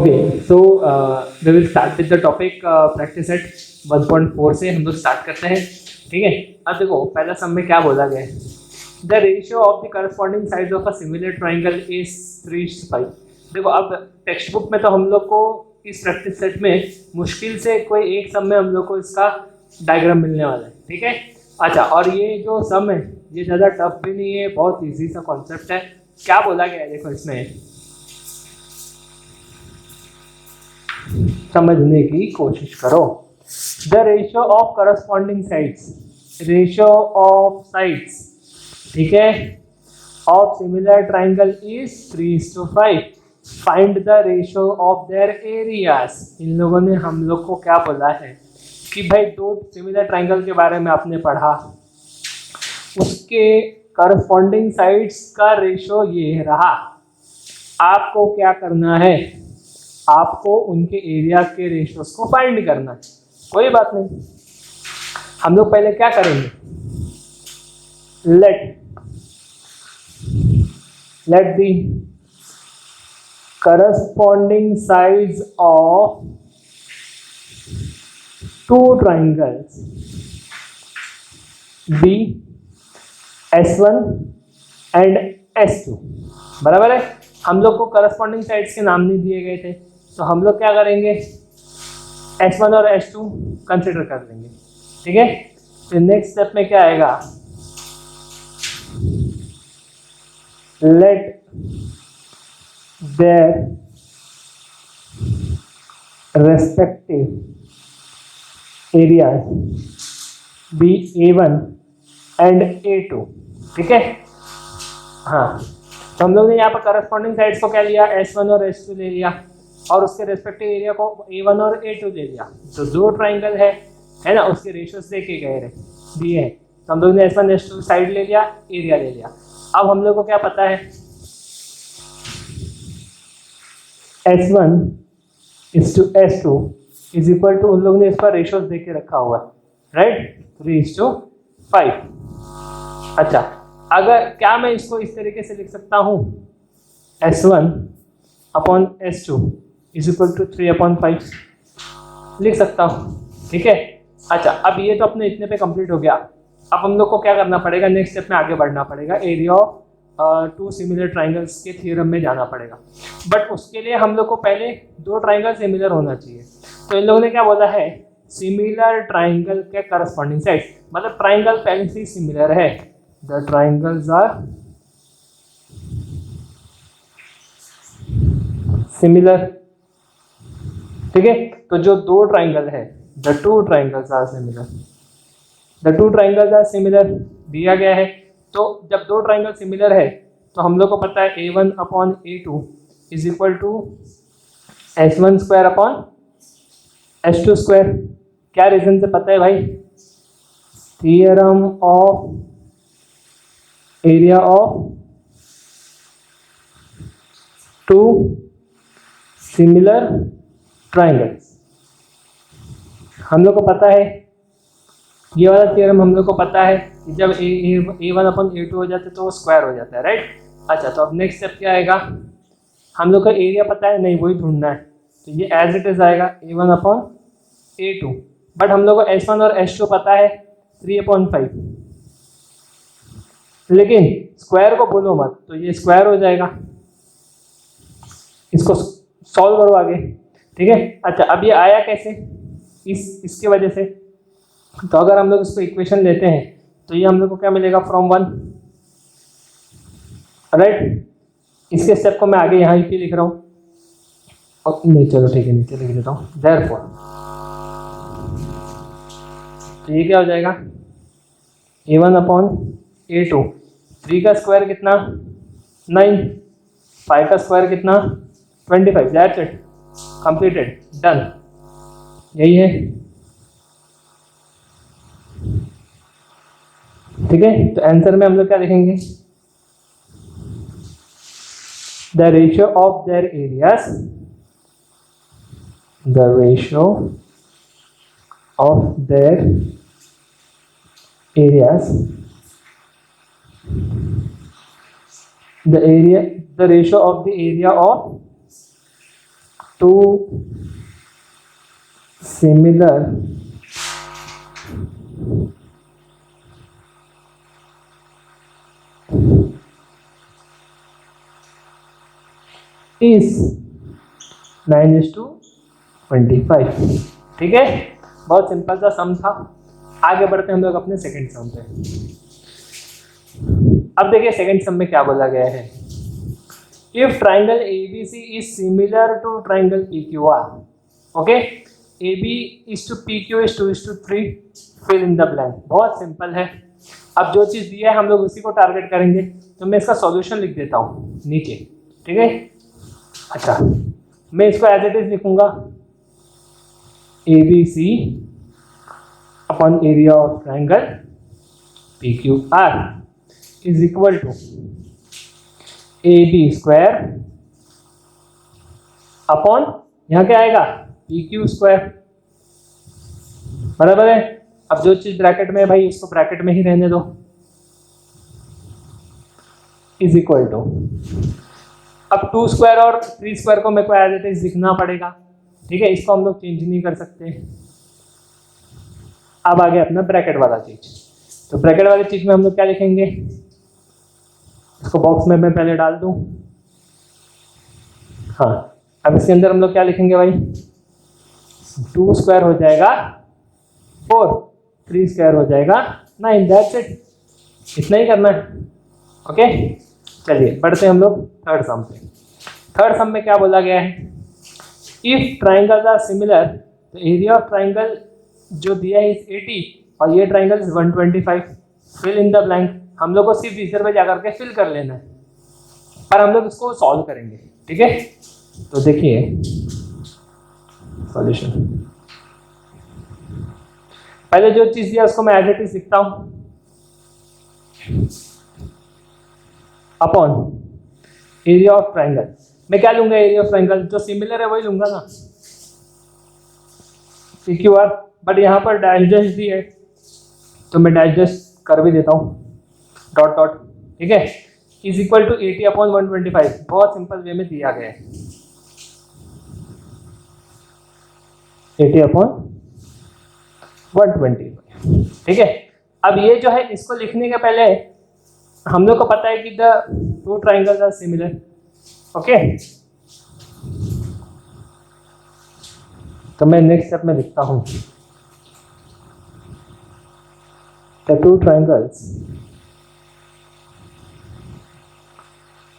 Okay so we will start with the topic practice set 1.4 से हम लोग start करते हैं। ठीक है, अब देखो पहला सम में क्या बोला गया है, the ratio of the corresponding sides of a similar triangle is 3:5। देखो अब टेक्स्ट बुक में तो हम लोग को इस प्रैक्टिस सेट में मुश्किल से कोई एक सम में हम लोग को इसका डायग्राम मिलने वाला है। ठीक है, अच्छा, और ये जो सम है ये ज़्यादा टफ भी नहीं है, बहुत ईजी सा कॉन्सेप्ट है। क्या बोला गया है देखो इसमें, समझने की कोशिश करो। The ratio of corresponding sides, ratio of sides, ठीक है, of similar triangle is 3:5। Find the ratio of their areas. इन लोगों ने हम लोग को क्या बोला है कि भाई दो सिमिलर ट्राइंगल के बारे में आपने पढ़ा, उसके करस्पॉन्डिंग साइड्स का रेशियो ये रहा। आपको क्या करना है, आपको उनके एरिया के रेशियोज को फाइंड करना है। कोई बात नहीं, हम लोग पहले क्या करेंगे, let the corresponding sides of two triangles be S1 and S2। बराबर है, हम लोग को करस्पॉन्डिंग साइड्स के नाम नहीं दिए गए थे, तो हम लोग क्या करेंगे, S1 और S2 कंसिडर कर लेंगे। ठीक है, फिर नेक्स्ट स्टेप में क्या आएगा, let their respective areas be A1 and A2। ठीक है, हाँ, तो हम लोग ने यहाँ पर करस्पॉन्डिंग साइड्स को क्या लिया, S1 और S2 ले लिया, और उसके रेस्पेक्टिव एरिया को A1 और A2 ले लिया। तो दो ट्राइंगल है ना, उसके रेशियोज देखे गए दिए हैं, तो हम लोग ने S1 S2 साइड ले लिया, एरिया ले लिया। अब हम लोग को क्या पता है, S1 S2 is equal to, उन लोगों ने इस पर रेशियोज दे के रखा हुआ है, राइट, 3:5। अच्छा, अगर क्या मैं इसको इस तरीके से लिख सकता हूँ, S1 upon S2 is equal to 3/5 लिख सकता हूँ। ठीक है, अच्छा, अब ये तो अपने इतने पे कंप्लीट हो गया। अब हम लोग को क्या करना पड़ेगा, नेक्स्ट स्टेप में आगे बढ़ना पड़ेगा, area of two similar triangles के थ्योरम में जाना पड़ेगा। बट उसके लिए हम लोग को पहले दो ट्राइंगल सिमिलर होना चाहिए। तो इन लोगों ने क्या बोला है, सिमिलर ट्राइंगल के करस्पॉन्डिंग साइड, मतलब ट्राइंगल पहले से सिमिलर है, द ट्राइंगल्स आर सिमिलर। ठीक है, तो जो दो ट्राइंगल है, the two triangles are similar, the two triangles are similar दिया गया है। तो जब दो ट्राइंगल सिमिलर है तो हम लोग को पता है A1 upon A2 is equal to S1 square upon S2 square. क्या रीजन से पता है भाई, theorem of area of two similar triangles. हम लोग को पता है, ये वाला थियरम हम लोग को पता है कि जब A1 अपन A2 हो जाते तो वो स्क्वायर हो जाता है, राइट। अच्छा, तो अब नेक्स्ट स्टेप क्या आएगा, हम लोग का एरिया पता है नहीं, वही ढूंढना है, तो ये एज इट इज आएगा A1 अपॉन A2। बट हम लोग को S1 और S2 पता है 3/5, लेकिन स्क्वायर को बोलो मत, तो ये स्क्वायर हो जाएगा, इसको सॉल्व करो आगे। ठीक है, अच्छा, अब ये आया कैसे, इसके वजह से, तो अगर हम लोग इसको इक्वेशन लेते हैं तो ये हम लोग को क्या मिलेगा, फ्रॉम 1, राइट। इसके स्टेप को मैं आगे यहाँ ही लिख रहा हूँ, नहीं चलो ठीक है, नीचे लिख देता हूँ, देयरफॉर। तो ये क्या हो जाएगा, A1 अपॉन A2, 3 का स्क्वायर कितना 9, 5 का स्क्वायर कितना 25, दैट्स इट, कंप्लीटेड, डन, यही है। ठीक है, तो आंसर में हम लोग क्या लिखेंगे, the ratio of their areas, the ratio of their areas, the ratio of the area of two similar is 9:25। ठीक है, बहुत सिंपल सा सम था। आगे बढ़ते हैं हम लोग अपने सेकंड सम पे। अब देखिए सेकंड सम में क्या बोला गया है। If triangle ABC is similar to triangle PQR, okay, AB is to PQ is 2:3, fill in the blank. बहुत सिंपल है। अब जो चीज दिया है हम लोग उसी को टारगेट करेंगे, तो मैं इसका सॉल्यूशन लिख देता हूँ नीचे। ठीक है, अच्छा, मैं इसको एज इट इज लिखूंगा, ABC upon area of triangle PQR is equal to AB square upon, यहाँ क्या आएगा, PQ स्क्वायर, बराबर है। अब जो चीज ब्रैकेट में है भाई इसको ब्रैकेट में ही रहने दो, इज इक्वल टू, अब 2 स्क्वायर और 3 स्क्वायर को मेरे को एज इट इज लिखना पड़ेगा। ठीक है, इसको हम लोग चेंज नहीं कर सकते। अब आ गया अपना ब्रैकेट वाला चीज, तो ब्रैकेट वाली चीज में हम लोग क्या लिखेंगे, इसको बॉक्स में मैं पहले डाल दूं। हाँ, अब इसके अंदर हम लोग क्या लिखेंगे भाई, 2 स्क्वायर हो जाएगा 4, 3 स्क्वायर हो जाएगा 9, दैट्स इट, इतना ही करना है। ओके, चलिए बढ़ते हैं हम लोग थर्ड सम पे। थर्ड सम में क्या बोला गया है, इफ ट्राइंगल्स आर सिमिलर, तो एरिया ऑफ ट्राइंगल जो दिया है इज 80 और ये triangle is 125, fill in the blank. हम लोग को सिर्फ इधर पे जाकर के फिल कर लेना है, पर हम लोग इसको सॉल्व करेंगे। ठीक है, तो देखिए सॉल्यूशन, पहले जो चीज दिया उसको मैं एज इट इज लिखता हूं, अपॉन एरिया ऑफ ट्राइंगल। मैं क्या लूंगा, एरिया ऑफ ट्राइंगल जो सिमिलर है वही लूंगा ना, PQR, बट यहाँ पर डैश डैश दी है तो मैं डैश डैश कर भी देता हूँ, डॉट डॉट। ठीक है, इज इक्वल टू 80 अपॉन 125, बहुत सिंपल वे में दिया गया है, 80 अपॉन 125। ठीक है, अब ये जो है इसको लिखने के पहले हम लोग को पता है कि the 2 triangles are similar. Okay, तो मैं नेक्स्ट स्टेप में लिखता हूं, द 2 ट्राइंगल्स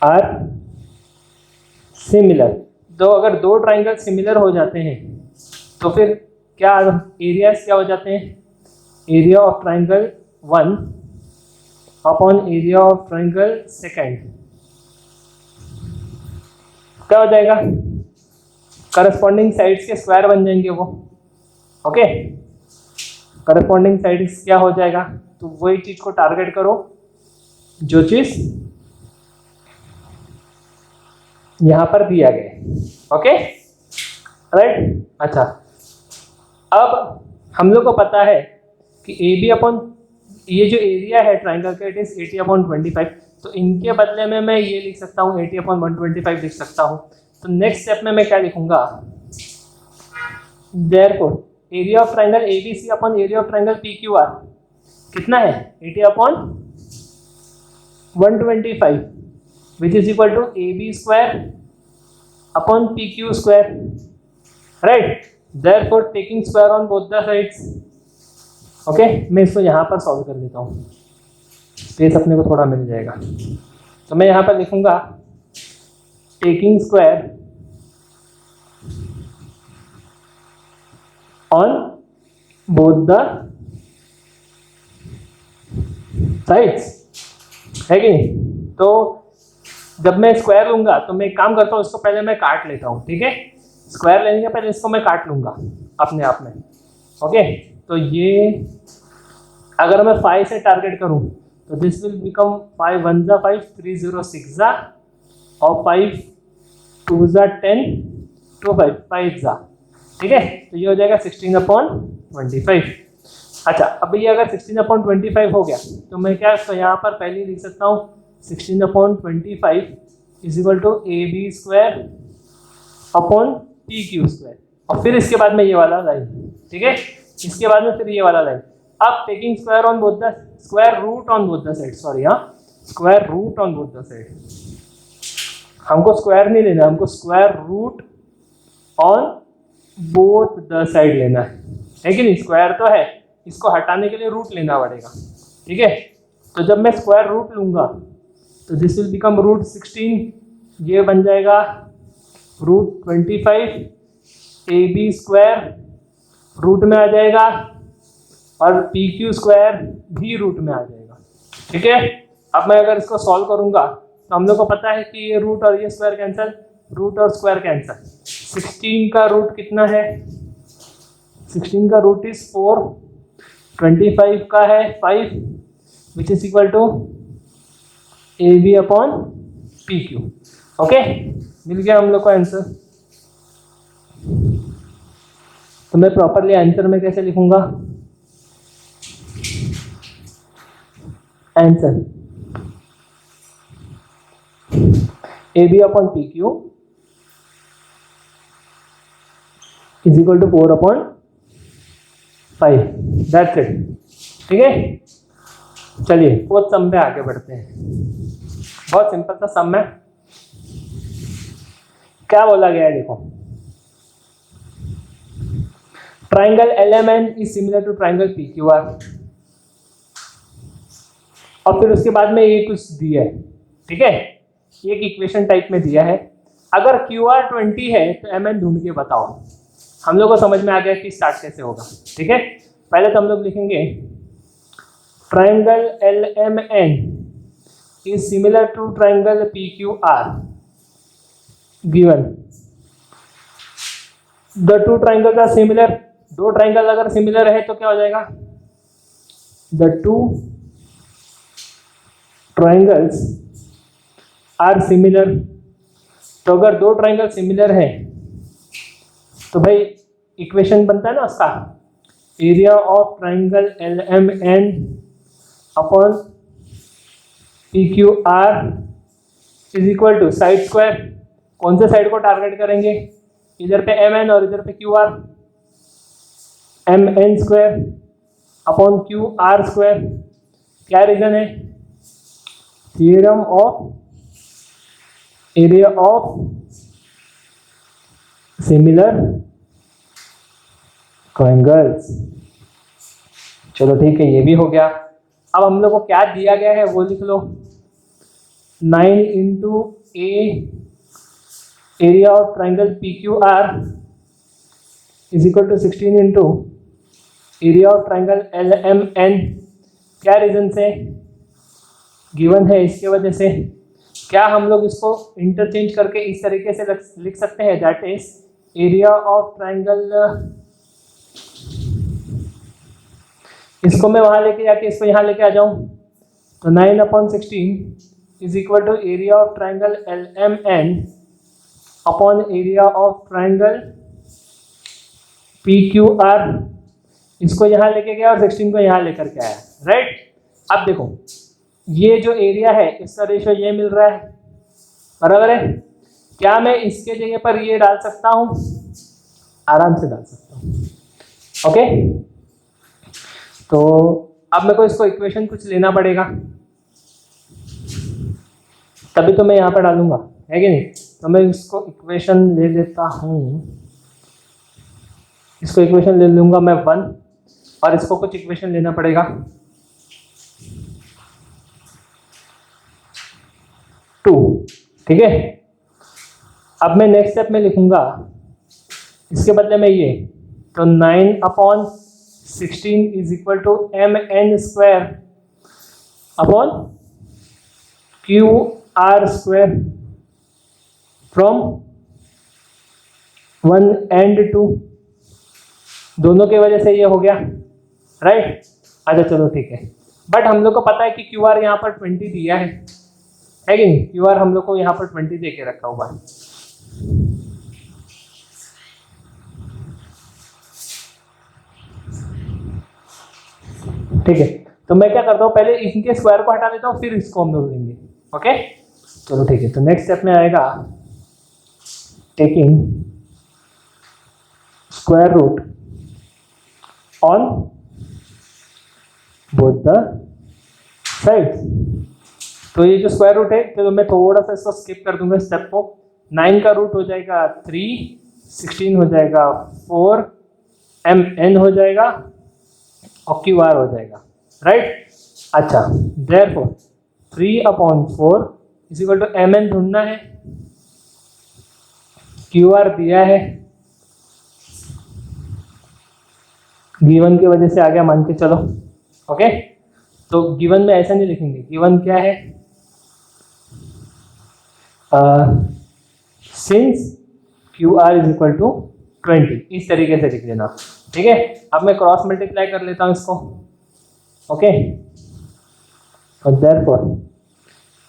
आर सिमिलर। तो अगर 2 ट्राइंगल सिमिलर हो जाते हैं तो फिर क्या एरियाज क्या हो जाते हैं, area of triangle 1 upon area of triangle second क्या हो जाएगा, करस्पॉन्डिंग साइड्स के स्क्वायर बन जाएंगे वो। ओके, करस्पॉन्डिंग साइड्स क्या हो जाएगा, तो वही चीज को टारगेट करो जो चीज यहां पर दिया गया। Okay, right. अच्छा, अब हम लोग को पता है कि AB अपॉन ये जो एरिया है ट्राइंगल का इट इज 80 अपॉन 25, तो इनके बदले में मैं ये लिख सकता हूँ 80 अपॉन 125 लिख सकता हूँ। तो नेक्स्ट स्टेप में मैं क्या लिखूंगा, therefore area of triangle ABC upon area of triangle PQR कितना है, 80 upon 125 which is equal to AB square upon PQ square, right. Therefore taking square on both the sides. Okay, मैं इसको यहाँ पर सॉल्व कर लेता हूँ, स्पेस अपने को थोड़ा मिल जाएगा। तो मैं यहाँ पर लिखूंगा taking square on both the sides, है कि नहीं। तो जब मैं स्क्वायर लूंगा तो मैं एक काम करता हूँ, इसको पहले मैं काट लेता हूँ। ठीक है, स्क्वायर लेने के पहले इसको मैं काट लूंगा अपने आप में। ओके, तो ये अगर मैं 5 से टारगेट करूं तो दिस विल बिकम 5 1 जा 5 3 0 6 जा और 5 2 जा 10 2 5 5 जा। ठीक है, तो ये हो जाएगा 16 अपॉन 25। अच्छा, अब ये अगर 16 अपॉन 25 हो गया तो मैं क्या तो यहाँ पर पहले लिख सकता हूँ 16 upon 25 is equal to AB square upon P Q square, और फिर इसके बाद में ये वाला लाइन, ठीक है, इसके बाद में फिर ये वाला लाइन। अब taking square on both the square root on both the side, sorry हाँ, square root on both the side, हमको स्क्वायर नहीं लेना, हमको square root on both the side लेना है कि नहीं, स्क्वायर तो है, इसको हटाने के लिए रूट लेना पड़ेगा, ठीक है। तो जब मैं स्क्वायर रूट लूंगा तो दिस विल बिकम रूट 16, ये बन जाएगा root 25, A B square root में आ जाएगा और पी क्यू स्क्वायर भी रूट में आ जाएगा, ठीक है। अब मैं अगर इसको सॉल्व करूंगा तो हम लोग को पता है कि ये रूट और ये स्क्वायर कैंसिल, रूट और स्क्वायर कैंसिल। 16 का रूट कितना है, 16 का रूट इज 4, 25 का है 5, which is equal to A B upon P Q. Okay, मिल गया हम लोग को आंसर। तो मैं प्रॉपरली आंसर में कैसे लिखूंगा, answer A B upon P Q is equal to 4 upon 5, that's it, ठीक है। चलिए फोर्थ सम पे आगे बढ़ते हैं। बहुत सिंपल सा सम है, क्या बोला गया है देखो, triangle LMN is similar to triangle PQR, और फिर उसके बाद में ये कुछ दिया है, ठीक है, एक इक्वेशन टाइप में दिया है। अगर QR 20 है तो MN ढूंढ के बताओ। हम लोग को समझ में आ गया कि स्टार्ट कैसे होगा, ठीक है। पहले तो हम लोग लिखेंगे triangle LMN is similar to triangle PQR given the two triangle are similar. दो ट्राइंगल अगर सिमिलर है तो क्या हो जाएगा, the two triangles are similar. तो अगर दो ट्राइंगल सिमिलर है तो भाई इक्वेशन बनता है ना उसका, area of triangle LMN upon PQR is equal to side square. कौन से साइड को टारगेट करेंगे, इधर पे MN और इधर पे QR, MN square upon QR square. क्या रीजन है, theorem of area of similar triangles. चलो ठीक है, ये भी हो गया। अब हम लोग को क्या दिया गया है वो लिख लो, 9 into a area of triangle PQR is equal to 16 into area of triangle LMN। क्या रीजन से गिवन है, इसके वजह से। क्या हम लोग इसको इंटरचेंज करके इस तरीके से लिख सकते हैं, that is area of triangle, इसको मैं वहां लेके जाके इसको यहां लेके आ जाऊं तो 9/16 is equal to area of triangle LMN upon area of triangle PQR। इसको यहां लेके गया और 16 को यहां लेकर के आया, राइट। अब देखो ये जो एरिया है इसका रेशियो ये मिल रहा है, बराबर है। क्या मैं इसके जगह पर ये डाल सकता हूं, आराम से डाल सकता हूं, ओके। तो अब मेरे को इसको इक्वेशन कुछ लेना पड़ेगा, तभी तो मैं यहाँ पर डालूंगा, है कि नहीं। तो मैं इसको इक्वेशन ले लेता हूँ, इसको इक्वेशन ले लूंगा मैं 1, और इसको कुछ इक्वेशन लेना पड़ेगा 2, ठीक है। अब मैं नेक्स्ट स्टेप में लिखूंगा इसके बदले में ये, तो 9/16 is equal to MN square upon QR square from 1 and 2, दोनों के वजह से ये हो गया, राइट। अच्छा चलो ठीक है, बट हम लोग को पता है कि QR यहाँ पर 20 दिया है कि नहीं। QR हम लोग को यहाँ पर 20 दे के रखा हुआ है, ठीक है। तो मैं क्या करता हूँ, पहले इनके स्क्वायर को हटा देता हूँ, फिर इसको हम लोग लेंगे, ओके। चलो ठीक है, तो नेक्स्ट स्टेप में आएगा taking square root on both the sides. तो ये जो स्क्वायर रूट है, तो मैं थोड़ा सा इसको स्किप कर दूंगा स्टेप को। 9 का रूट हो जाएगा 3, 16 हो जाएगा 4, mn हो जाएगा और QR हो जाएगा, राइट। अच्छा, therefore 3/4 is equal to mn ढूंढना है, QR दिया है, गिवन की वजह से आ गया मान के चलो, ओके। तो गिवन में ऐसा नहीं लिखेंगे, गिवन क्या है, since QR is equal to 20, इस तरीके से लिख देना, ठीक है। अब मैं क्रॉस मल्टीप्लाई कर लेता हूं इसको, ओके। और देयरफॉर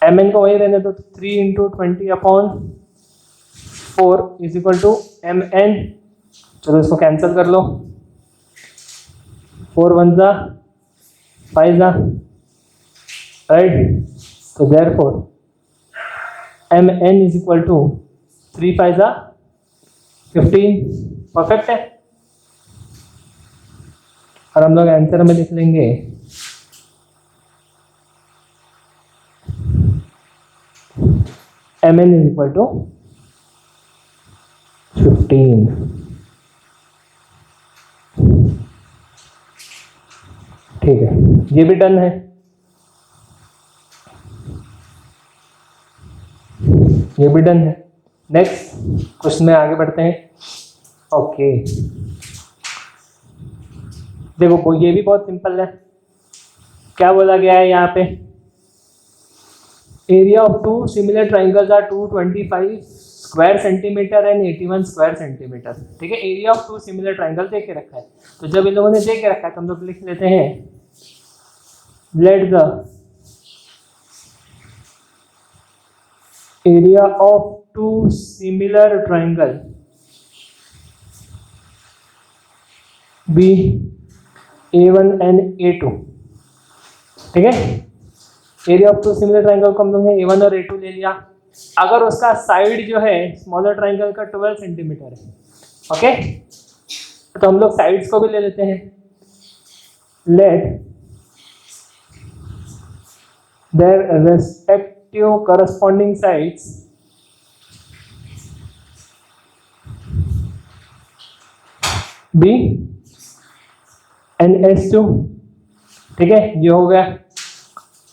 mn को वही रहने दो, 3 × 20/4 इज इक्वल टू mn। चलो इसको कैंसिल कर लो, 4 1 जा 5 जा, राइट। तो therefore mn is equal to 3 5 जा 15, परफेक्ट है। और हम लोग आंसर में लिख लेंगे mn इज इक्वल टू 15। ठीक है, ये भी डन है। ये भी डन है। नेक्स्ट क्वेश्चन में आगे बढ़ते हैं। ओके, देखो ये भी बहुत सिंपल है। क्या बोला गया है यहाँ पे, area of two similar triangles are 225 square centimetre and 81 square centimetre. ठीक है, area of two similar triangle दे के रखा है। तो जब इन लोगों ने दे के रखा है तो हम लोग लिख लेते हैं, let the area of two similar triangle be A1 and A2। ठीक है, area of two similar triangle को हम लोग ने A1 और A2 ले लिया। अगर उसका साइड जो है स्मॉलर ट्राइंगल का 12 सेंटीमीटर है, ओके, तो हम लोग साइड्स को भी ले लेते हैं। Let their respective corresponding sides be and S2। ठीक है, ये हो गया।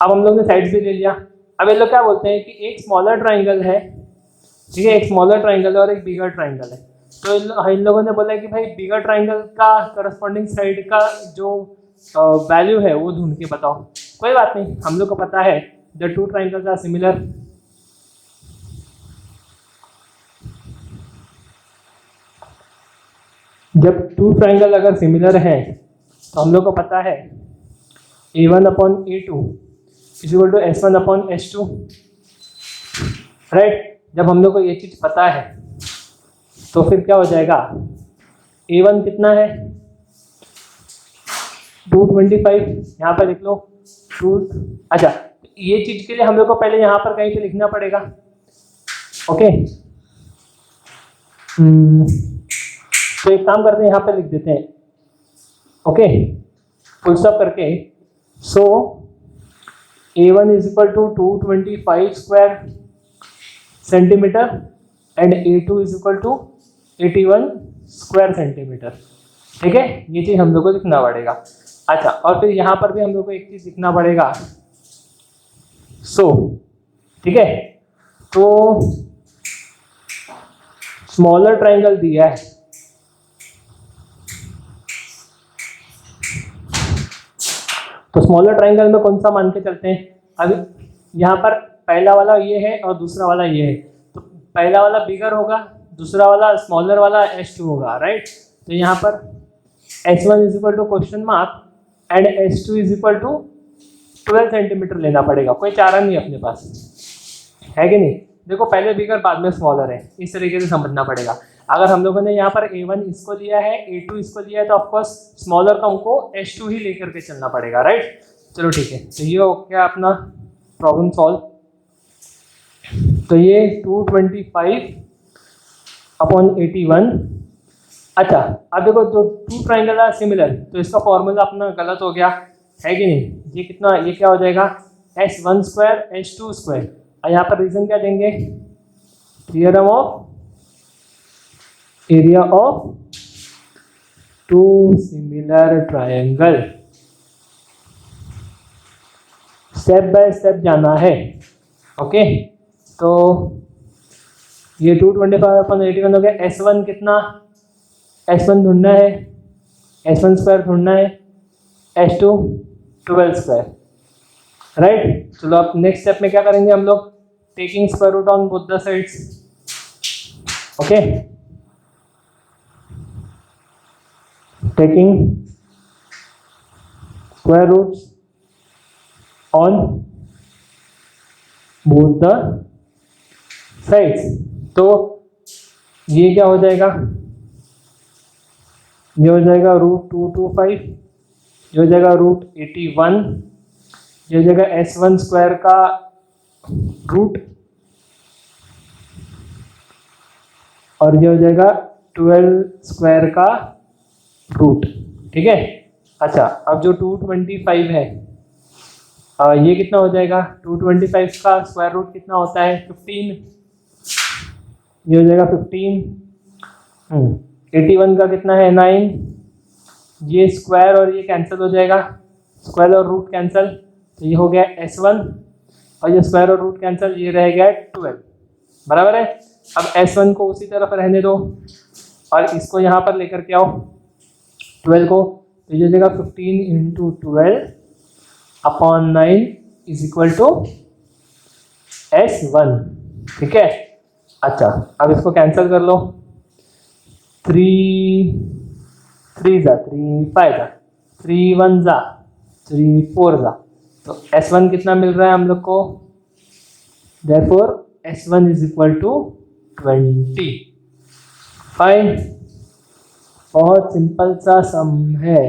अब हम लोग ने साइड्स भी ले लिया। अब ये लोग क्या बोलते हैं कि एक स्मॉलर ट्राइंगल है, ठीक है, एक स्मॉलर ट्राइंगल है और एक बिगर ट्राइंगल है। तो इन लोगों ने बोला कि भाई बिगर ट्राइंगल का करस्पॉन्डिंग साइड का जो वैल्यू है वो ढूंढ के बताओ। कोई बात नहीं, हम लोग को पता है the two triangles are similar. जब टू ट्राइंगल अगर सिमिलर है तो हम लोग को पता है A1/A2 is equal to S1/S2, right. जब हम लोग को ये चीज पता है तो फिर क्या हो जाएगा, A1 कितना है 225, यहाँ पर लिख लो 2। अच्छा, ये चीज के लिए हम लोग को पहले यहाँ पर कहीं पे लिखना पड़ेगा, ओके। तो एक काम करते हैं, यहाँ पे लिख देते हैं, ओके, फुल स्टॉप करके। So A1 is equal to 225 square centimetre and A2 is equal to 81 square centimetre. ठीक है, ये चीज हम लोग को लिखना पड़ेगा। अच्छा, और फिर यहाँ पर भी हम लोग को एक चीज लिखना पड़ेगा, सो ठीक है, तो स्मॉलर ट्राइंगल दिया है, तो स्मॉलर ट्राइंगल में कौन सा मान के चलते हैं। अब यहाँ पर पहला वाला ये है और दूसरा वाला ये है, तो पहला वाला बिगर होगा, दूसरा वाला स्मॉलर वाला S2 होगा, राइट। तो यहाँ पर S1 is equal to question mark and S2 is equal to 12 centimetre लेना पड़ेगा। कोई चारा नहीं अपने पास, है कि नहीं। देखो, पहले बिगर बाद में स्मॉलर है, इस तरीके से समझना पड़ेगा। अगर हम लोगों ने यहाँ पर A1 इसको लिया है, A2 इसको लिया है, तो ऑफकोर्स स्मॉलर का हमको S2 ही लेकर के चलना पड़ेगा, राइट। चलो ठीक है, तो ये हो गया अपना प्रॉब्लम सॉल्व। तो ये 225/81। अच्छा, अब देखो जो टू ट्राइंगल आर सिमिलर, तो इसका फॉर्मूला अपना गलत हो गया है कि नहीं? ये कितना, ये क्या हो जाएगा S1 स्क्वायर S2 स्क्वायर, और यहाँ पर रीजन क्या देंगे, theorem of area of two similar triangle. Step by step जाना है। ओके, तो ये 225/81 हो गया। S1 कितना, S1 ढूंढना है, S1 स्क्वायर ढूंढना है, S2 12 स्क्वायर, राइट। चलो अब नेक्स्ट स्टेप में क्या करेंगे हम लोग, taking square root on both the sides. Okay, taking square roots on both the sides. तो ये क्या हो जाएगा, ये हो जाएगा √225, ये हो जाएगा √81, ये हो जाएगा S1 स्क्वायर का रूट, और ये हो जाएगा 12 स्क्वायर का रूट। ठीक है। अच्छा, अब जो 225 है, ये कितना हो जाएगा, 225 का स्क्वायर रूट कितना होता है 15, ये हो जाएगा 15। 81 का कितना है 9, ये स्क्वायर और ये कैंसिल हो जाएगा, स्क्वायर और रूट कैंसिल, तो ये हो गया S1, और ये स्क्वायर और रूट कैंसिल, ये रह गया 12, बराबर है। अब S1 को उसी तरफ रहने दो और इसको यहाँ पर लेकर के आओ 12 को, तो ये हो जाएगा 15 × 12/9 इज इक्वल टू S1। ठीक है। अच्छा, अब इसको कैंसिल कर लो, 3 3 जा 3 5 जा 3 1 जा 3 4 जा, तो S1 कितना मिल रहा है हम लोग को, therefore S1 is equal to 20। Fine, बहुत सिंपल सा सम है।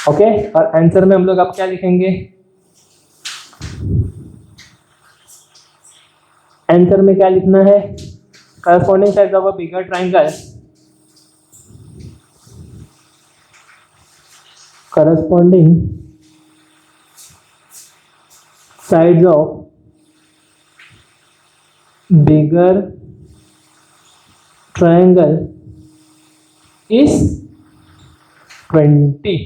ओके, और आंसर में हम लोग अब क्या लिखेंगे, आंसर में क्या लिखना है, corresponding sides of a bigger triangle, corresponding sides of bigger triangle is 20।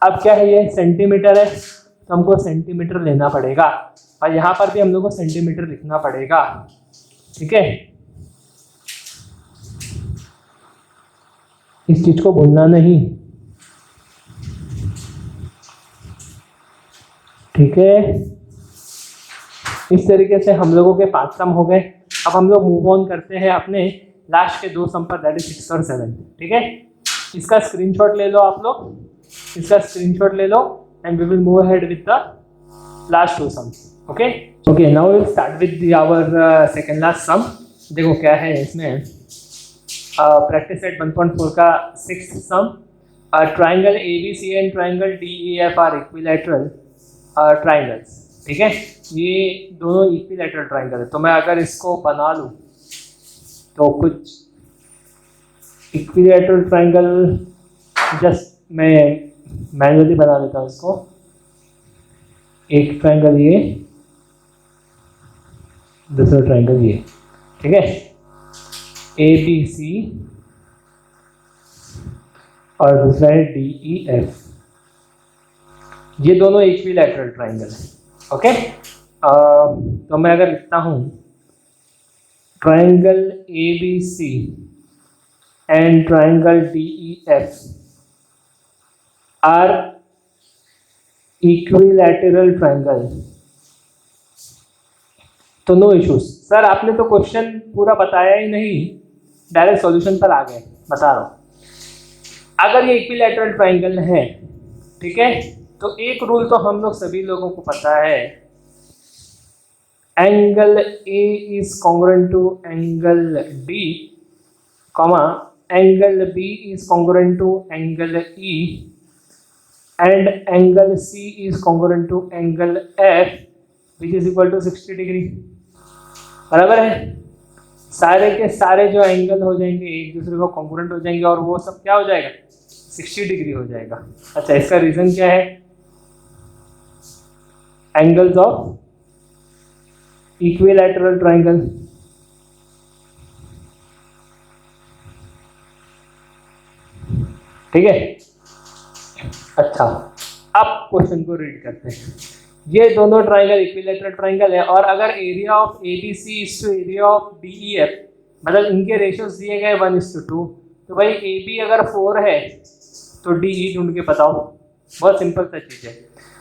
अब क्या है, ये सेंटीमीटर है, तो हमको सेंटीमीटर लेना पड़ेगा, और यहाँ पर भी हम लोग को सेंटीमीटर लिखना पड़ेगा। ठीक है, इस चीज को भूलना नहीं। ठीक है, इस तरीके से हम लोगों के 5 सम हो गए। अब हम लोग मूव ऑन करते हैं अपने लास्ट के 2 सम पर, दैट इज 6 और 7। ठीक है, इसका स्क्रीनशॉट ले लो आप लोग, इसका स्क्रीनशॉट ले लो, and we will move ahead with the last 2 sums. Okay okay, now we will start with our second last sum. देखो क्या है इसमें, प्रैक्टिस सेट 1.4 का 6th sum, triangle ABC and triangle DEF are equilateral triangles. ठीक है, ये दोनों equilateral triangle है, तो मैं अगर इसको बना लूँ तो कुछ इक्विलैटरल ट्राइंगल जस्ट मैं मैन्युअली बना देता हूँ इसको। एक ट्राइंगल ये, दूसरा ट्राइंगल ये। ठीक है, ABC और दूसरा है DEF, ये दोनों इक्विलैटरल ट्राइंगल है। ओके, तो मैं अगर लिखता हूँ triangle ABC and triangle DEF are equilateral triangle, तो नो इश्यूज। सर आपने तो क्वेश्चन पूरा बताया ही नहीं, डायरेक्ट सॉल्यूशन पर आ गए। बता रहा हूँ, अगर ये इक्विलैटरल ट्राइंगल है, ठीक है, तो एक रूल तो हम लोग सभी लोगों को पता है, angle A is congruent to angle D, angle B is congruent to angle E, and angle C is congruent to angle F which is equal to 60 degree. बराबर है, सारे के सारे जो एंगल हो जाएंगे एक दूसरे को कॉन्ग्रुएंट हो जाएंगे और वो सब क्या हो जाएगा, 60 डिग्री हो जाएगा। अच्छा, इसका रीजन क्या है, एंगल्स ऑफ इक्विलैटरल ट्रायंगल। ठीक है। अच्छा, अब क्वेश्चन को रीड करते हैं। ये दोनों ट्रायंगल इक्विलैटरल ट्रायंगल है और अगर area of ABC is to area of DEF, मतलब इनके रेशियोज दिए गए 1:2, तो भाई AB अगर 4 है तो DE ढूंढ के बताओ। बहुत सिंपल सा चीज है।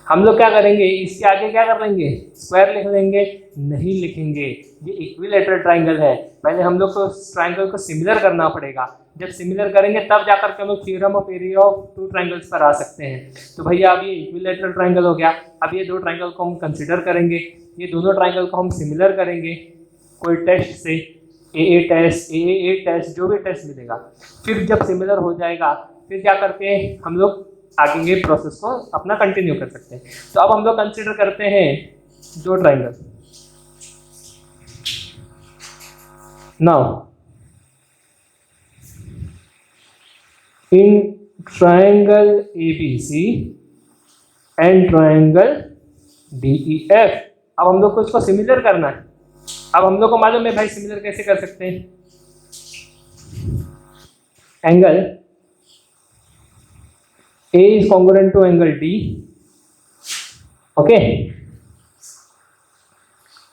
हम लोग क्या करेंगे, इसके आगे क्या कर लेंगे, स्क्वायर लिख लेंगे। नहीं लिखेंगे, ये इक्विलैटरल ट्रायंगल है, पहले हम लोग को ट्रायंगल को सिमिलर करना पड़ेगा। जब सिमिलर करेंगे तब जाकर के हम लोग theorem of area of two triangles पर आ सकते हैं। तो भैया अब ये इक्विलैटरल ट्रायंगल हो गया, अब ये दो ट्रायंगल को हम कंसिडर करेंगे, ये दोनों ट्रायंगल को हम सिमिलर करेंगे कोई टेस्ट से, AA टेस्ट जो भी टेस्ट मिलेगा। फिर जब सिमिलर हो जाएगा फिर क्या करके हम लोग आगे के प्रोसेस को अपना कंटिन्यू कर सकते हैं। तो अब हम लोग कंसिडर करते हैं दो triangle. Now in triangle ABC and triangle DEF, अब हम लोग को इसको सिमिलर करना है। अब हम लोग को मालूम है भाई सिमिलर कैसे कर सकते हैं, angle A is congruent to angle D, okay,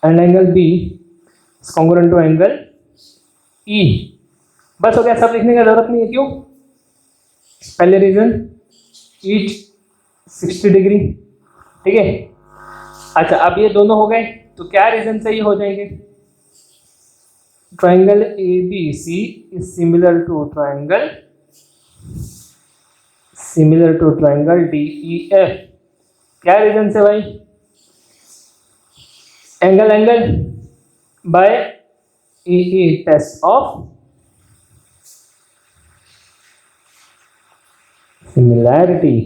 and angle B is congruent to angle E। बस हो गया, सब लिखने की जरूरत नहीं है। क्यों, पहले रीजन ईच 60 डिग्री, ठीक है। अच्छा, अब ये दोनों हो गए तो क्या रीजन से ये हो जाएंगे, triangle ABC is similar to triangle DEF। क्या रीजन से भाई, angle by AA test of similarity.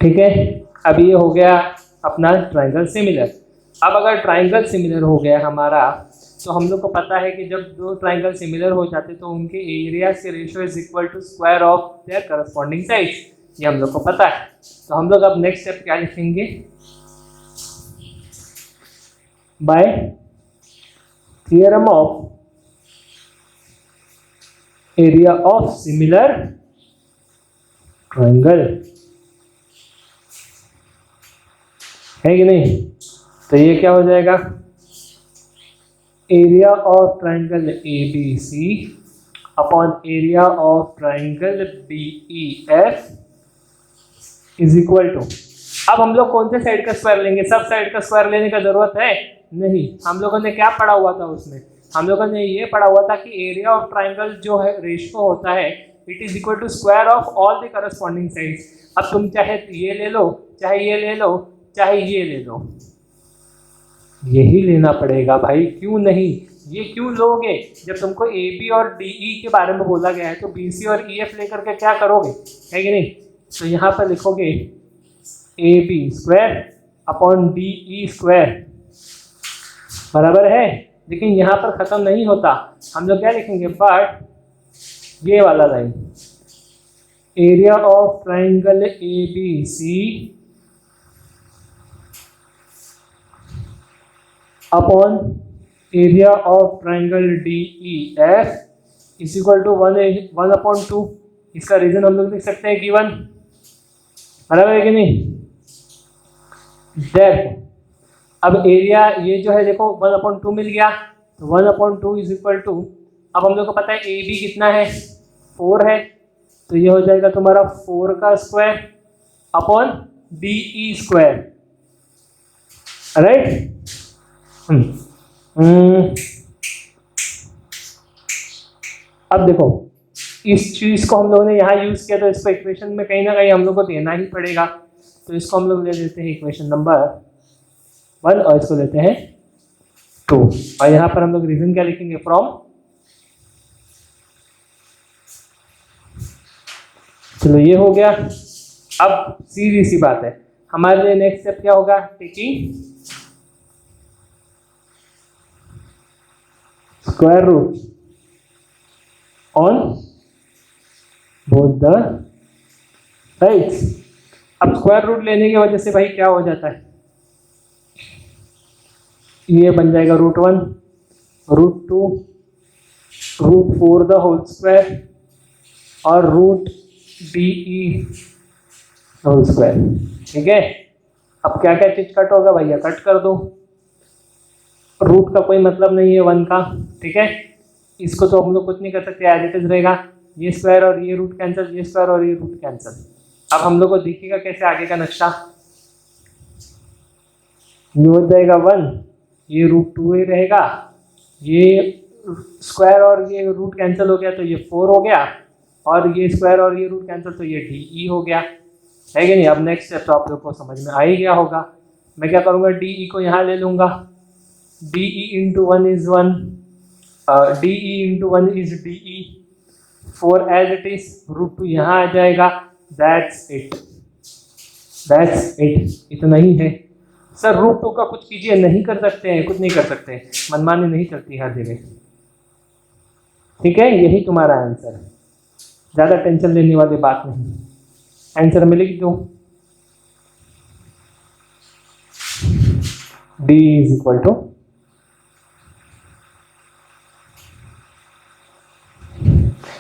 ठीक है, अब ये हो गया अपना ट्रायंगल सिमिलर। अब अगर ट्रायंगल सिमिलर हो गया हमारा, तो हम लोग को पता है कि जब दो ट्रायंगल सिमिलर हो जाते तो उनके एरिया के ratio is equal to square of their corresponding sides, ये हम लोग को पता है। तो हम लोग अब नेक्स्ट स्टेप क्या लिखेंगे, by theorem of area of similar triangle, है कि नहीं। तो ये क्या हो जाएगा, area of triangle ABC upon area of triangle DEF is equal to, अब हम लोग कौन से साइड का स्क्वायर लेंगे, सब साइड का स्क्वायर लेने का जरूरत है नहीं। हम लोगों ने क्या पढ़ा हुआ था उसमें, हम लोगों ने ये पढ़ा हुआ था कि एरिया ऑफ ट्रायंगल जो है रेशियो होता है it is equal to square of all the corresponding sides. अब तुम चाहे ये ले लो, चाहे ये ले लो, चाहे ये ले लो, यही लेना पड़ेगा भाई। क्यों नहीं, ये क्यों लोगे, जब तुमको AB और DE के बारे में बोला गया है तो BC और EF लेकर के क्या करोगे, है कि नहीं। तो यहाँ पर लिखोगे AB square upon DE square बराबर है, लेकिन यहाँ पर खत्म नहीं होता। हम लोग क्या लिखेंगे, बट ये वाला line area of triangle ABC upon area of triangle DEF is equal to 1/2। इसका रीजन हम लोग लिख सकते हैं गिवन, बराबर है कि नहीं। डेप्थ, अब एरिया ये जो है देखो 1/2 मिल गया, तो 1/2 इज इक्वल टू, अब हम लोग को पता है AB कितना है, 4 है, तो ये हो जाएगा तुम्हारा 4 का square upon DE square, right. अब देखो इस चीज को हम लोगों ने यहाँ यूज किया, तो इसको इक्वेशन में कहीं ना कहीं हम लोग को देना ही पड़ेगा। तो इसको हम लोग ले लेते हैं इक्वेशन नंबर 1 और इसको लेते हैं 2, और यहाँ पर हम लोग रीजन क्या लिखेंगे, फ्रॉम। चलो ये हो गया। अब सीधी सी बात है, हमारे लिए नेक्स्ट स्टेप क्या होगा, taking square root on both the sides. अब स्क्वायर रूट लेने की वजह से भाई क्या हो जाता है, ये बन जाएगा √1, √2, √4 द होल स्क्वायर और √DE होल स्क्वायर। ठीक है, अब क्या क्या चीज कट होगा भैया, कट कर दो। रूट का कोई मतलब नहीं है 1 का, ठीक है, इसको तो हम लोग कुछ नहीं कर सकते, एज इट इज रहेगा। ये स्क्वायर और ये रूट कैंसिल, ये स्क्वायर और ये रूट कैंसिल। अब हम लोग को दिखेगा कैसे आगे का नक्शा, ये हो जाएगा 1, ये √2 ही रहेगा, ये स्क्वायर और ये रूट कैंसिल हो गया तो ये 4 हो गया, और ये स्क्वायर और ये रूट कैंसिल तो ये DE हो गया, है कि नहीं। अब नेक्स्ट स्टेप तो आप लोग को समझ में आ ही गया होगा। मैं क्या करूँगा, DE को यहाँ ले लूँगा, DE into 1 is 1, DE into 1 is DE, 4 as it is, √2 यहाँ आ जाएगा, that's it, इतना ही है। सर √2 का कुछ कीजिए, नहीं कर सकते हैं, कुछ नहीं कर सकते, मनमानी नहीं चलती हर जगह, ठीक है। यही तुम्हारा आंसर है, ज़्यादा टेंशन लेने वाली बात नहीं, आंसर मिलेगी तो D is equal to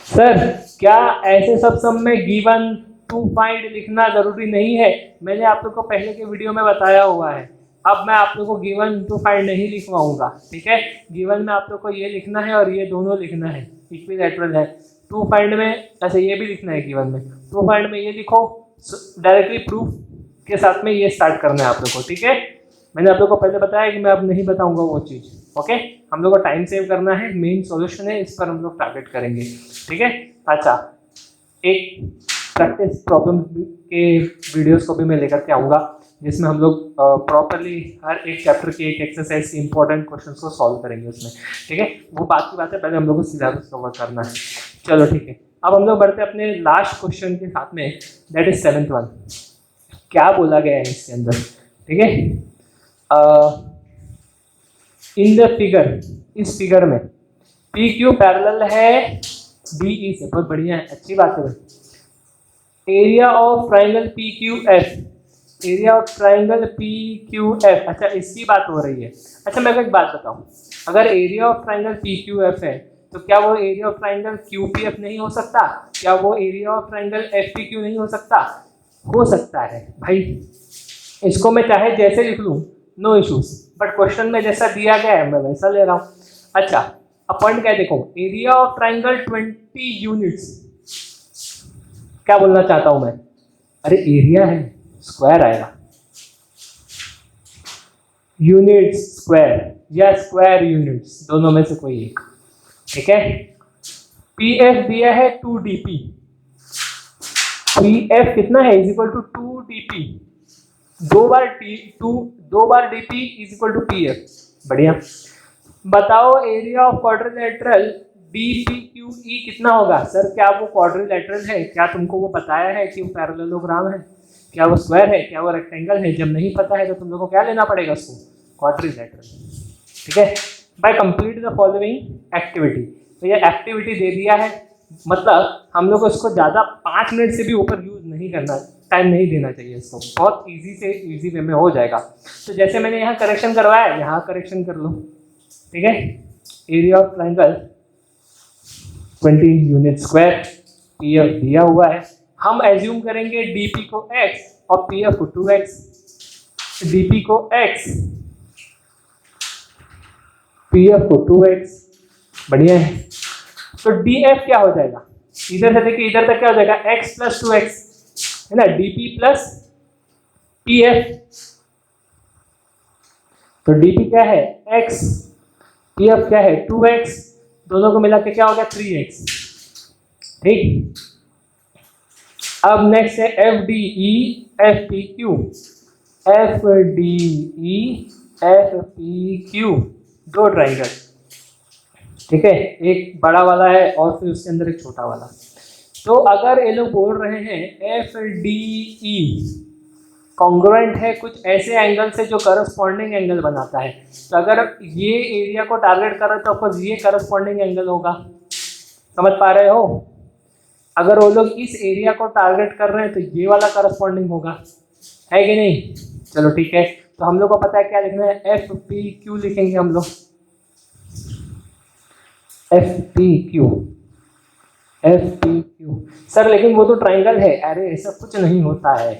sir क्या ऐसे सब सम में गिवन टू फाइंड लिखना जरूरी नहीं है, मैंने आप लोग को पहले के वीडियो में बताया हुआ है। अब मैं आप लोग को गिवन टू फाइंड नहीं लिखवाऊंगा, ठीक है। गिवन में आप लोग को ये लिखना है और ये दोनों लिखना है, इक्विलैटरल है। टू फाइंड में ऐसे ये भी लिखना है गिवन में, टू फाइंड में ये लिखो, डायरेक्टली प्रूफ के साथ में ये स्टार्ट करना है आप लोग को, ठीक है। मैंने आप लोग को पहले बताया कि मैं अब नहीं बताऊंगा वो चीज़, ओके। हम लोग को टाइम सेव करना है, मेन सॉल्यूशन है, इस पर हम लोग टारगेट करेंगे, ठीक है। अच्छा, एक प्रैक्टिस प्रॉब्लम के वीडियोस को भी मैं लेकर के आऊँगा, जिसमें हम लोग प्रॉपरली हर एक चैप्टर की एक एक्सरसाइज के इंपॉर्टेंट क्वेश्चन को सॉल्व करेंगे उसमें, ठीक है। वो बात की बात है, पहले हम लोग को सिलेबस कवर करना है। चलो ठीक है, अब हम लोग बढ़ते अपने लास्ट क्वेश्चन के साथ में, दैट इज 7th वन। क्या बोला गया है इसके अंदर, ठीक है। इन द फिगर, इस फिगर में PQ पैरेलल है DE से, बहुत बढ़िया है, अच्छी बात है। Area of triangle PQF, area of triangle PQF, अच्छा इसकी बात हो रही है। अच्छा मैं एक बात बताऊं, अगर एरिया ऑफ ट्राइंगल PQF है तो क्या वो एरिया ऑफ ट्राइंगल QPF नहीं हो सकता? क्या वो एरिया ऑफ ट्राइंगल FPQ नहीं हो सकता? हो सकता है भाई, इसको मैं चाहे जैसे लिख लूँ, नो इश्यूज, बट क्वेश्चन में जैसा दिया गया है मैं वैसा ले रहा हूँ। अच्छा अब पॉइंट क्या देखो, एरिया ऑफ ट्राइंगल 20 यूनिट्स, क्या बोलना चाहता हूं मैं, अरे एरिया है, स्क्वायर आएगा, यूनिट्स स्क्वायर या स्क्वायर यूनिट्स, दोनों में से कोई एक, ठीक है। PF दिया है 2DP, PF कितना है, इज इक्वल टू 2DP, दो बार DP is equal to PF, बढ़िया। बताओ एरिया ऑफ क्वाड्रिलेटरल DPQE कितना होगा? सर क्या वो क्वाड्रिलेटरल है? क्या तुमको वो बताया है कि वो पैरेललोग्राम है? क्या वो स्क्वायर है? क्या वो रेक्टेंगल है? जब नहीं पता है तो तुम लोग को क्या लेना पड़ेगा उसको, क्वाड्रिलेटरल, ठीक है। By complete the following activity, तो ये एक्टिविटी दे दिया है, मतलब हम लोग को इसको ज़्यादा 5 मिनट से भी ऊपर यूज नहीं करना, टाइम नहीं देना चाहिए इसको, बहुत इजी से इजी वे में हो जाएगा। तो जैसे मैंने यहाँ करेक्शन करवाया, यहाँ करेक्शन कर लो, ठीक है। Area of triangle 20 unit square, PF दिया हुआ है, हम एज्यूम करेंगे DP को x और PF को 2x, DP को x, PF को 2x, बढ़िया है। तो DF क्या हो जाएगा, इधर से देखिए इधर तक क्या हो जाएगा, x प्लस 2x है ना, DP प्लस PF, तो DP क्या है x, PF क्या है 2x, दोनों को मिला के क्या हो गया 3x, ठीक। अब नेक्स्ट है FDE FPQ, FDE FPQ, दो ट्राइंगल, ठीक है, एक बड़ा वाला है और फिर उसके अंदर एक छोटा वाला। तो अगर ये लोग बोल रहे हैं FDE कॉन्ग्रुएंट है कुछ ऐसे एंगल से जो करस्पॉन्डिंग एंगल बनाता है। तो अगर ये एरिया को टारगेट कर रहे तो ऑफकोर्स ये करस्पॉन्डिंग एंगल होगा, समझ पा रहे हो। अगर वो लोग इस एरिया को टारगेट कर रहे हैं तो ये वाला करस्पॉन्डिंग होगा, है कि नहीं। चलो ठीक है, तो हम लोग को पता है क्या लिखना है, एफ पी क्यू लिखेंगे हम लोग, F P Q, F P Q. Sir लेकिन वो तो ट्राइंगल है, अरे ऐसा कुछ नहीं होता है,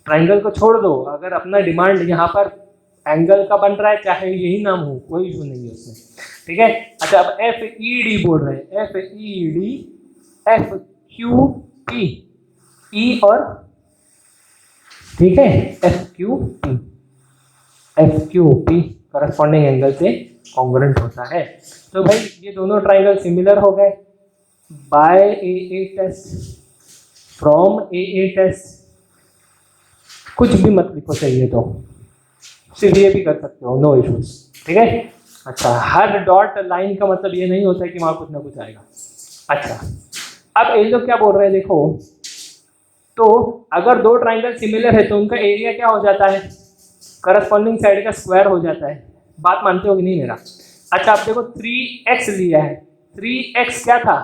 ट्राइंगल को छोड़ दो। अगर अपना डिमांड यहाँ पर एंगल का बन रहा है चाहे यही नाम हो, कोई इशू नहीं है उसमें, ठीक है। अच्छा अब एफ ई डी बोल रहे हैं, F E D, F Q P, E और, ठीक है, F Q P, F Q P corresponding angle से कॉन्ग्रुएंट होता है। तो भाई ये दोनों ट्राइंगल सिमिलर हो गए by A test, from A test. कुछ भी मत लिखो चाहिए तो, सिर्फ ये भी कर सकते हो, नो इश्यूज, ठीक है। अच्छा हर डॉट लाइन का मतलब ये नहीं होता है कि वहां कुछ ना कुछ आएगा। अच्छा अब ये लोग क्या बोल रहे हैं देखो, तो अगर दो ट्राइंगल सिमिलर है तो उनका एरिया क्या हो जाता है, करस्पॉन्डिंग साइड का स्क्वायर हो जाता है। बात मानते हो कि नहीं मेरा। अच्छा आप देखो 3x लिया है, 3x क्या था,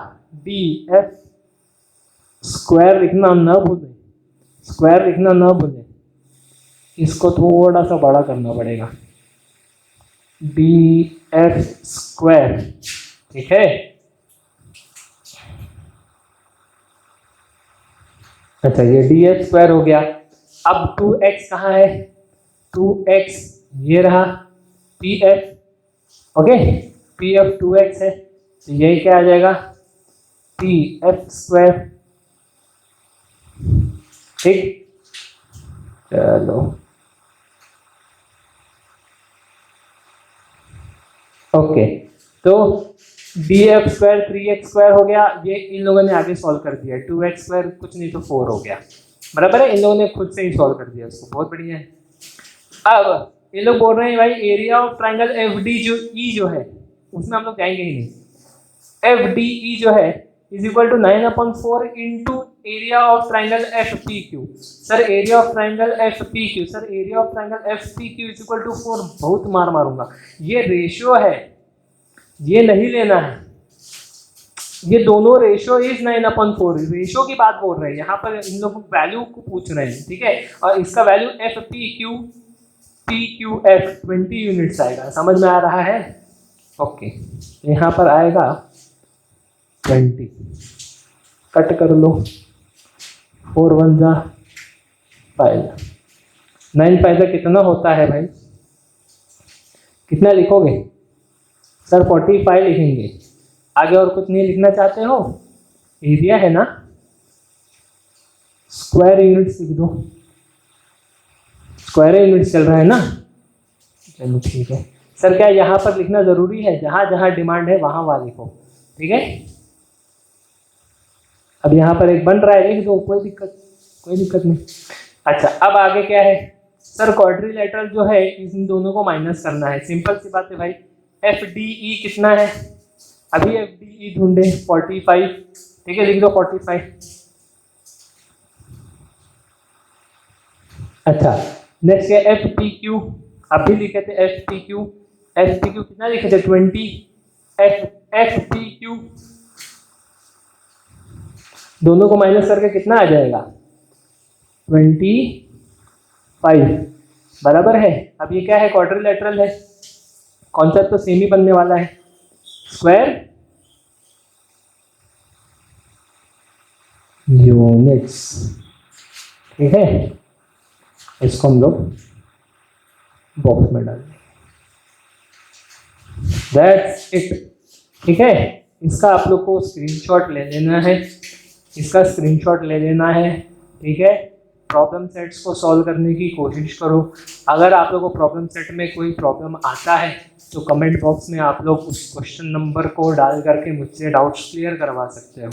df, स्क्वायर लिखना ना भूलें, स्क्वायर लिखना ना भूलें, इसको थोड़ा सा बड़ा करना पड़ेगा, df स्क्वायर, ठीक है। अच्छा ये df स्क्वायर हो गया। अब 2x कहाँ है, 2x ये रहा, pf, ओके, pf 2x है, तो यही क्या आ जाएगा, pf स्क्वायर, ठीक। चलो ओके, तो df स्क्वायर 3x स्क्वायर हो गया, ये इन लोगों ने आगे सॉल्व कर दिया, 2x स्क्वायर कुछ नहीं तो 4 हो गया, बराबर है, इन लोगों ने खुद से ही सॉल्व कर दिया उसको, बहुत बढ़िया है। अब ये लोग बोल रहे हैं भाई area of triangle F D जो ई जो है उसमें हम लोग जाएंगे ही नहीं, एफ डी ई जो है is equal to 9/4 into area of triangle F P Q. Sir area of triangle F P Q, sir area of triangle F P Q is equal to 4, बहुत मार मारूंगा, ये रेशियो है, ये नहीं लेना है, ये दोनों रेशियो इज 9/4, रेशियो की बात बोल रहे हैं यहाँ पर, इन लोग वैल्यू को पूछ रहे हैं, ठीक है। और इसका value F P Q, P Q F 20 units आएगा, समझ में आ रहा है, ओके। यहाँ पर आएगा 20, कट कर लो, 4 1 जा 5, 9 5 कितना होता है भाई, कितना लिखोगे, सर 45 लिखेंगे, आगे और कुछ नहीं लिखना चाहते हो, एरिया है ना, स्क्वायर यूनिट्स लिख दो, स्क्वायर यूनिट्स चल रहा है ना, चलो ठीक है। सर क्या यहाँ पर लिखना जरूरी है, जहां जहां डिमांड है वहां वहां लिखो, ठीक है। अब यहाँ पर एक बन रहा है, लिख दो, कोई दिक्कत नहीं। अच्छा अब आगे क्या है, सर क्वाड्रिलेटरल जो है इन दोनों को माइनस करना है, सिंपल सी बात है भाई, एफ डी ई कितना है, अभी एफ डी ई ढूंढे 45, ठीक है, लिख दो 45। अच्छा नेक्स्ट है एफ पी क्यू, अभी लिखे थे F P Q, F P Q कितना लिखे थे 20, एफ पी क्यू दोनों को माइनस करके कितना आ जाएगा 25, बराबर है। अब ये क्या है, क्वाड्रिलेटरल है, कॉन्सेप्ट तो सेम ही बनने वाला है, स्क्वायर यूनिट्स, ठीक है, इसको हम लोग बॉक्स में डाल दें, दैट्स इट, ठीक है। इसका आप लोग को स्क्रीनशॉट ले लेना है, इसका स्क्रीनशॉट ले लेना है, ठीक है। प्रॉब्लम सेट्स को सॉल्व करने की कोशिश करो, अगर आप लोगों को प्रॉब्लम सेट में कोई प्रॉब्लम आता है तो कमेंट बॉक्स में आप लोग उस क्वेश्चन नंबर को डाल करके मुझसे डाउट्स क्लियर करवा सकते हो,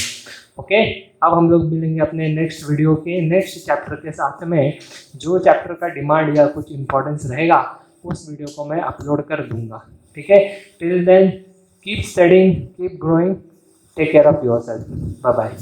ओके। अब हम लोग मिलेंगे अपने नेक्स्ट वीडियो के नेक्स्ट चैप्टर के साथ में, जो चैप्टर का डिमांड या कुछ इंपॉर्टेंस रहेगा उस वीडियो को मैं अपलोड कर दूंगा, ठीक है। Till then keep studying, keep growing, take care of yourself, bye bye.